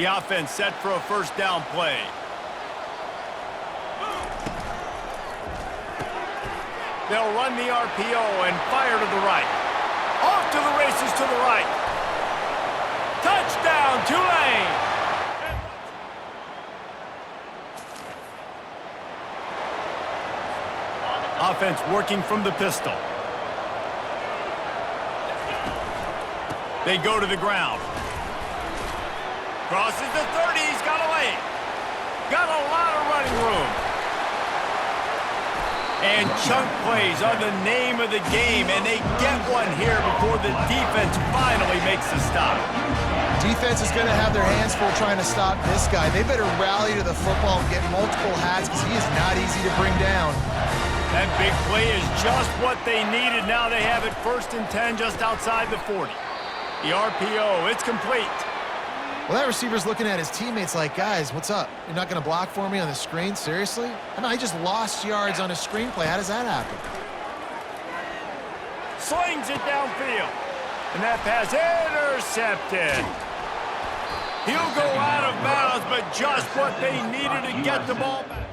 The offense set for a first down play. They'll run the RPO and fire to the right. Off to the races to the right. Touchdown, Tulane! Offense working from the pistol. They go to the ground. Crosses the 30, he's got a lane. Got a lot of running room. And chunk plays are the name of the game, and they get one here before the defense finally makes the stop. Defense is going to have their hands full trying to stop this guy. They better rally to the football and get multiple hats because he is not easy to bring down. That big play is just what they needed. Now they have it 1st and 10 just outside the 40. The RPO, it's complete. Well, that receiver's looking at his teammates like, guys, what's up? You're not going to block for me on the screen? Seriously? I mean, I just lost yards on a screenplay. How does that happen? Slings it downfield. And that pass intercepted. He'll go out of bounds, but just what they needed to get the ball back.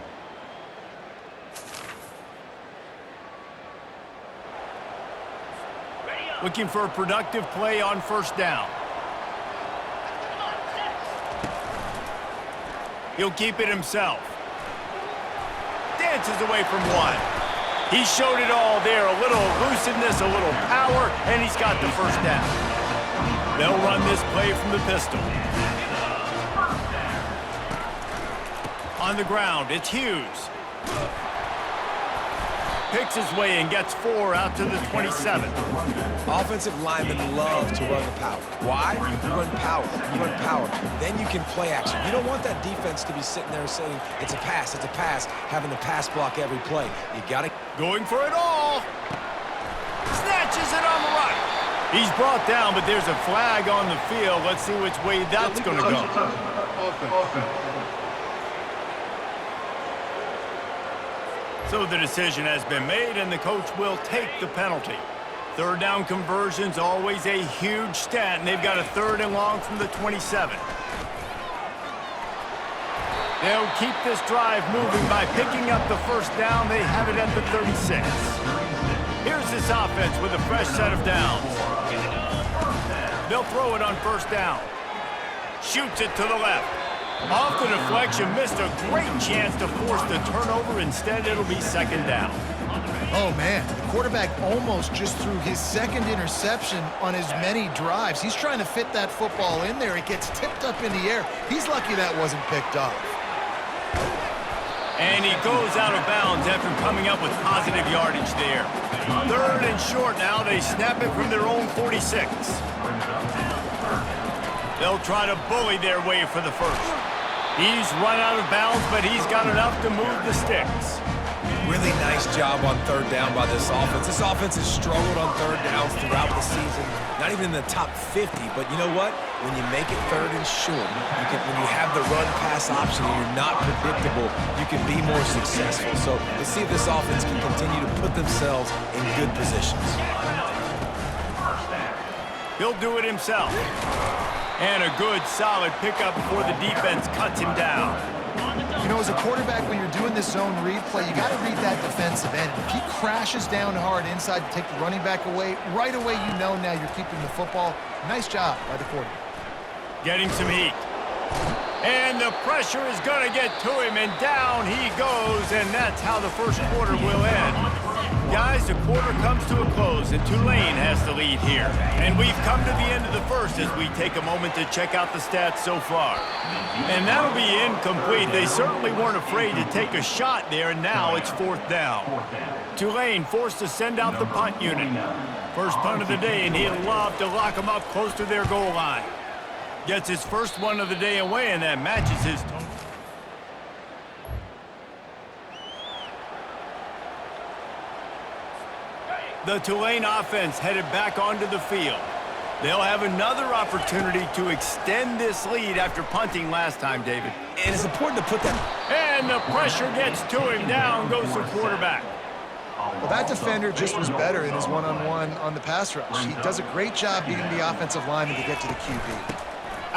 Looking for a productive play on first down. He'll keep it himself. Dances away from one. He showed it all there. A little elusiveness, a little power, and he's got the first down. They'll run this play from the pistol. On the ground, it's Hughes. Picks his way and gets 4 out to the 27. Offensive linemen love to run the power. Why? You run power. You run power. Then you can play action. You don't want that defense to be sitting there saying, it's a pass, having the pass block every play. You got to... Going for it all. Snatches it on the right. He's brought down, but there's a flag on the field. Let's see which way that's going to go. So the decision has been made, and the coach will take the penalty. Third down conversion's always a huge stat, and they've got a 3rd and long from the 27. They'll keep this drive moving by picking up the first down. They have it at the 36. Here's this offense with a fresh set of downs. They'll throw it on first down. Shoots it to the left. Off the deflection, missed a great chance to force the turnover. Instead, it'll be 2nd down. Oh, man. The quarterback almost just threw his 2nd interception on as many drives. He's trying to fit that football in there. It gets tipped up in the air. He's lucky that wasn't picked off. And he goes out of bounds after coming up with positive yardage there. 3rd and short now. They snap it from their own 46. They'll try to bully their way for the first. He's run out of bounds, but he's got enough to move the sticks. Really nice job on 3rd down by this offense. This offense has struggled on 3rd downs throughout the season. Not even in the top 50, but you know what? When you make it 3rd and short, when you have the run-pass option and you're not predictable, you can be more successful. So let's see if this offense can continue to put themselves in good positions. He'll do it himself. And a good, solid pickup before the defense cuts him down. You know, as a quarterback, when you're doing this zone read play, you got to read that defensive end. If he crashes down hard inside to take the running back away, right away you know now you're keeping the football. Nice job by the quarterback. Getting some heat. And the pressure is going to get to him, and down he goes, and that's how the first quarter will end. Guys, the quarter comes to a close, and Tulane has the lead here. And we've come to the end of the first as we take a moment to check out the stats so far. And that'll be incomplete. They certainly weren't afraid to take a shot there, and now it's 4th down. Tulane forced to send out the punt unit. First punt of the day, and he'd love to lock them up close to their goal line. Gets his first one of the day away, and that matches his total. The Tulane offense headed back onto the field. They'll have another opportunity to extend this lead after punting last time, David. And it's important to put that... And the pressure gets to him. Down goes the quarterback. Well, that defender just was better in his one-on-one on the pass rush. He does a great job beating the offensive lineman to get to the QB.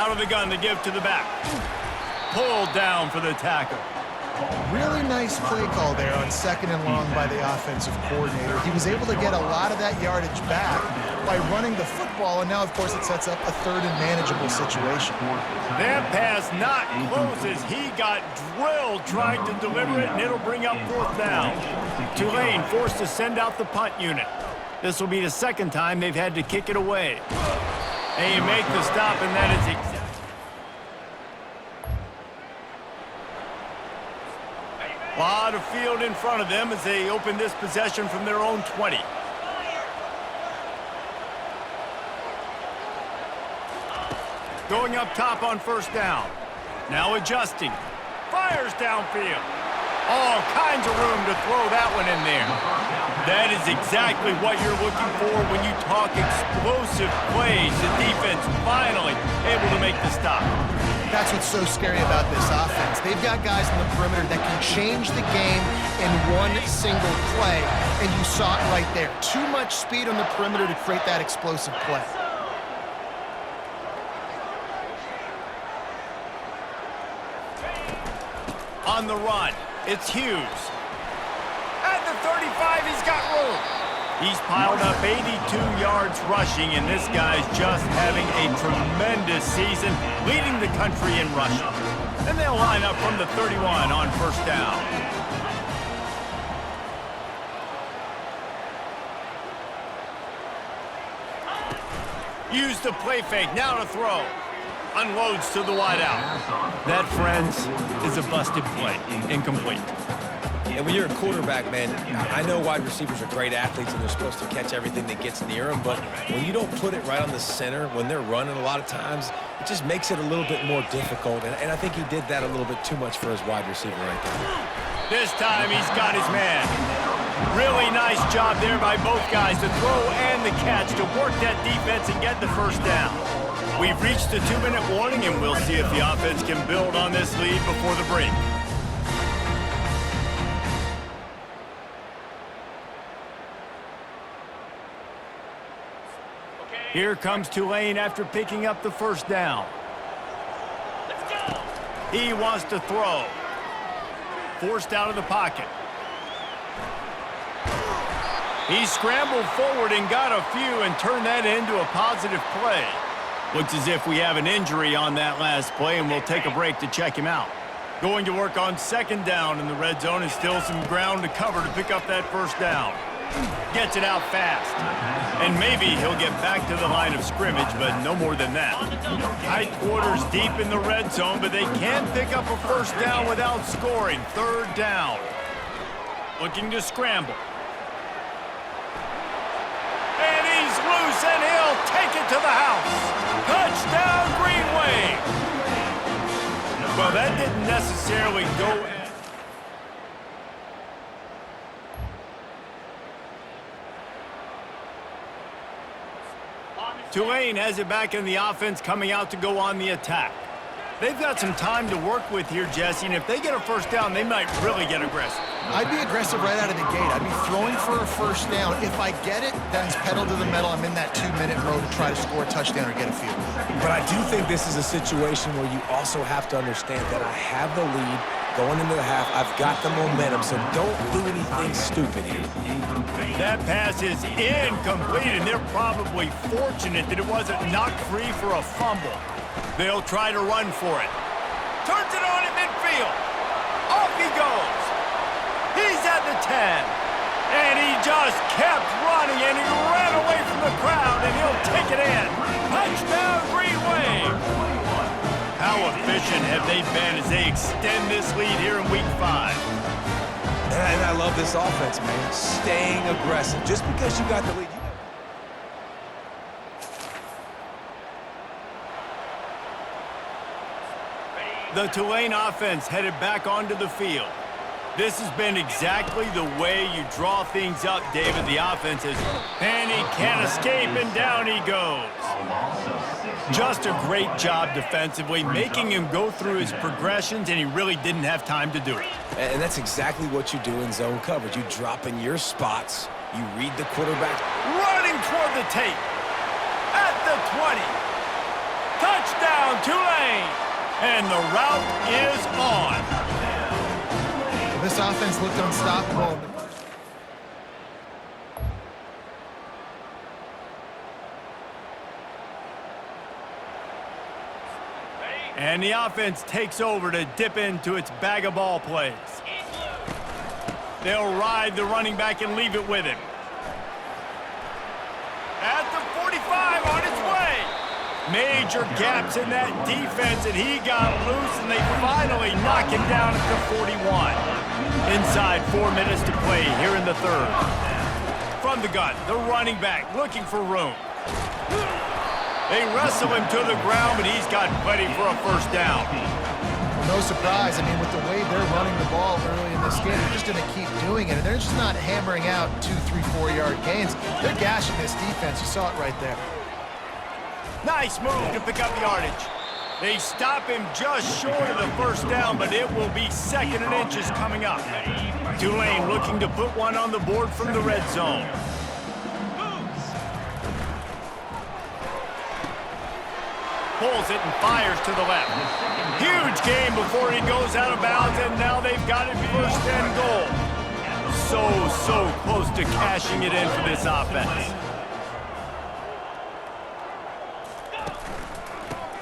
Out of the gun to give to the back. Pulled down for the tackle. Really nice play call there on 2nd and long by the offensive coordinator. He was able to get a lot of that yardage back by running the football, and now, of course, it sets up a 3rd and manageable situation. That pass not close as he got drilled trying to deliver it, and it'll bring up 4th down. Tulane forced to send out the punt unit. This will be the 2nd time they've had to kick it away. They make the stop, and that is exactly. A lot of field in front of them as they open this possession from their own 20. Going up top on 1st down. Now adjusting. Fires downfield. All kinds of room to throw that one in there. That is exactly what you're looking for when you talk explosive plays. The defense finally able to make the stop. That's what's so scary about this offense. They've got guys on the perimeter that can change the game in one single play, and you saw it right there. Too much speed on the perimeter to create that explosive play. On the run, it's Hughes. At the 35, he's got room. He's piled up 82 yards rushing, and this guy's just having a tremendous season, leading the country in rushing. And they'll line up from the 31 on 1st down. Use the play fake, now to throw. Unloads to the wideout. That, friends, is a busted play. Incomplete. And when you're a quarterback, man, I know wide receivers are great athletes and they're supposed to catch everything that gets near them, but when you don't put it right on the center, when they're running a lot of times, it just makes it a little bit more difficult. And I think he did that a little bit too much for his wide receiver right there. This time he's got his man. Really nice job there by both guys, the throw and the catch, to work that defense and get the 1st down. We've reached the 2-minute warning, and we'll see if the offense can build on this lead before the break. Here comes Tulane after picking up the 1st down. He wants to throw. Forced out of the pocket. He scrambled forward and got a few and turned that into a positive play. Looks as if we have an injury on that last play, and we'll take a break to check him out. Going to work on 2nd down in the red zone, and still some ground to cover to pick up that 1st down. Gets it out fast. And maybe he'll get back to the line of scrimmage, but no more than that. Tight quarters deep in the red zone, but they can't pick up a 1st down without scoring. 3rd down. Looking to scramble. And he's loose, and he'll take it to the house. Touchdown, Greeen Wave. Well, that didn't necessarily go. Tulane has it back in the offense, coming out to go on the attack. They've got some time to work with here, Jesse, and if they get a 1st down, they might really get aggressive. I'd be aggressive right out of the gate. I'd be throwing for a 1st down. If I get it, then it's pedal to the metal. I'm in that 2-minute mode to try to score a touchdown or get a field goal. But I do think this is a situation where you also have to understand that I have the lead going into the half. I've got the momentum, so don't do anything stupid here. That pass is incomplete, and they're probably fortunate that it wasn't knocked free for a fumble. They'll try to run for it. Turns it on at midfield. Off he goes. He's at the 10. And he just kept running, and he ran away from the crowd, and he'll take it in. Touchdown, Greeen Wave. How efficient have they been as they extend this lead here in Week 5? And I love this offense, man. Staying aggressive. Just because you got the lead. The Tulane offense headed back onto the field. This has been exactly the way you draw things up, David. The offense is, and he can't escape, and down he goes. Just a great job defensively, making him go through his progressions, and he really didn't have time to do it. And that's exactly what you do in zone coverage. You drop in your spots, you read the quarterback. Running toward the tape. At the 20. Touchdown, Tulane! And the route is on. This offense looked unstoppable. And the offense takes over to dip into its bag of ball plays. They'll ride the running back and leave it with him. At the 45, on its way. Major gaps in that defense, and he got loose, and they finally knock him down at the 41. Inside 4 minutes to play here in the third. From the gun, the running back looking for room. They wrestle him to the ground, but he's got plenty for a first down. Well, no surprise. I mean, with the way they're running the ball early in this game, they're just going to keep doing it. And they're just not hammering out 2, 3, 4-yard gains. They're gashing this defense. You saw it right there. Nice move to pick up yardage. They stop him just short of the first down, but it will be 2nd and inches coming up. Tulane looking to put one on the board from the red zone. Pulls it and fires to the left. Huge game before he goes out of bounds, and now they've got it 1st and goal. So close to cashing it in for this offense.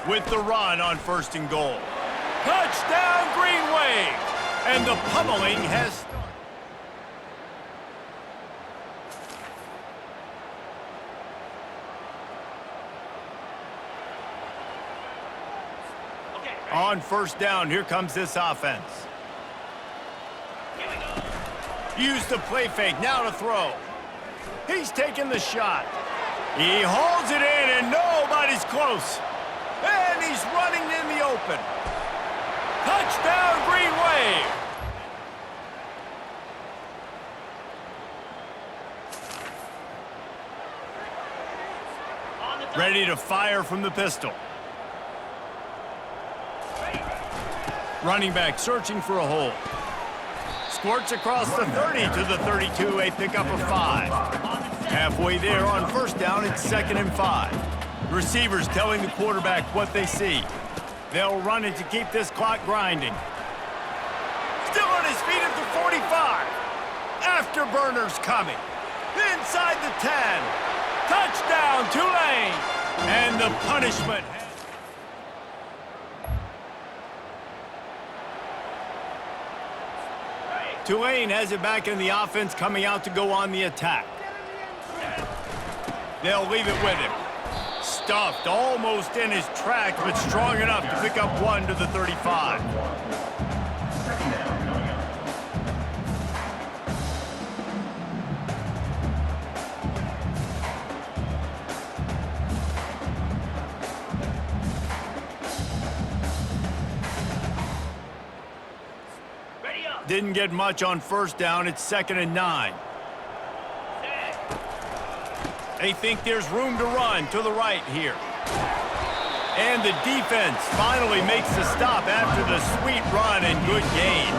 With the run on 1st and goal. Touchdown, Greeen Wave! And the pummeling has started. On 1st down, here comes this offense. Use the play fake, now to throw. He's taking the shot. He holds it in, and nobody's close. And he's running in the open. Touchdown, Greeen Wave! Ready to fire from the pistol. Running back searching for a hole. Squirts across the 30 to the 32, a pickup of 5. Halfway there on 1st down, it's 2nd and 5. Receivers telling the quarterback what they see. They'll run it to keep this clock grinding. Still on his feet at the 45. Afterburners coming. Inside the 10. Touchdown, Tulane! And the punishment. Tulane has it back in the offense, coming out to go on the attack. They'll leave it with him. Stuffed almost in his track, but strong enough to pick up 1 to the 35. Didn't get much on 1st down. It's 2nd and 9. They think there's room to run to the right here. And the defense finally makes the stop after the sweet run and good gain.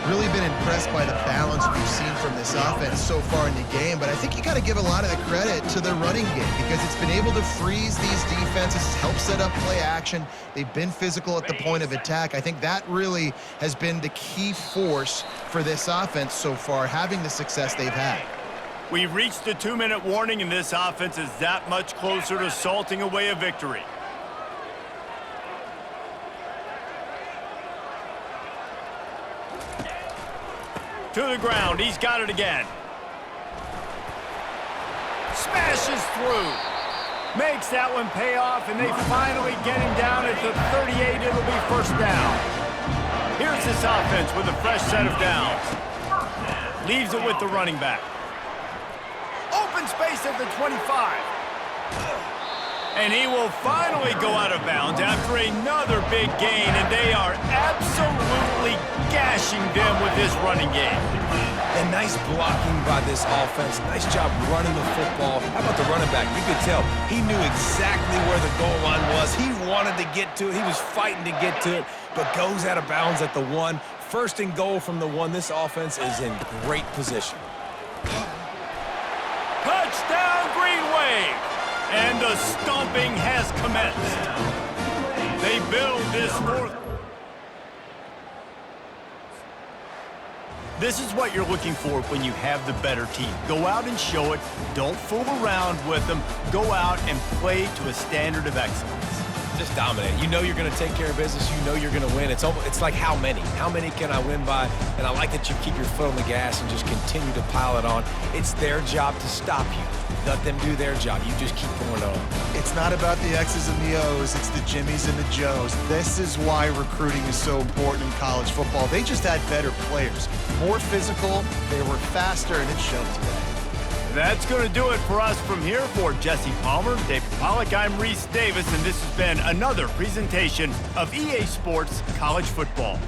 Really been impressed by the balance we've seen from this offense so far in the game, but I think you got to give a lot of the credit to the running game because it's been able to freeze these defenses, help set up play action. They've been physical at the point of attack. I think that really has been the key force for this offense so far, having the success they've had. We've reached the 2-minute warning, and this offense is that much closer to salting away a victory. To the ground, he's got it again. Smashes through. Makes that one pay off, and they finally get him down at the 38. It'll be 1st down. Here's this offense with a fresh set of downs. Leaves it with the running back. Open space at the 25. And he will finally go out of bounds after another big gain, and they are absolutely gashing them with this running game. And nice blocking by this offense. Nice job running the football. How about the running back? You could tell he knew exactly where the goal line was. He wanted to get to it. He was fighting to get to it, but goes out of bounds at the 1. 1st and goal from the 1. This offense is in great position. Touchdown, Greeen Wave! And the stomping has commenced. They build this fourth. This is what you're looking for when you have the better team. Go out and show it. Don't fool around with them. Go out and play to a standard of excellence. Just dominate. You know you're going to take care of business. You know you're going to win. It's like how many? How many can I win by? And I like that you keep your foot on the gas and just continue to pile it on. It's their job to stop you. Let them do their job. You just keep going on. It's not about the X's and the O's. It's the Jimmies and the Joes. This is why recruiting is so important in college football. They just had better players. More physical, they were faster, and it showed today. That's going to do it for us from here. For Jesse Palmer, David Pollack, I'm Reese Davis, and this has been another presentation of EA Sports College Football.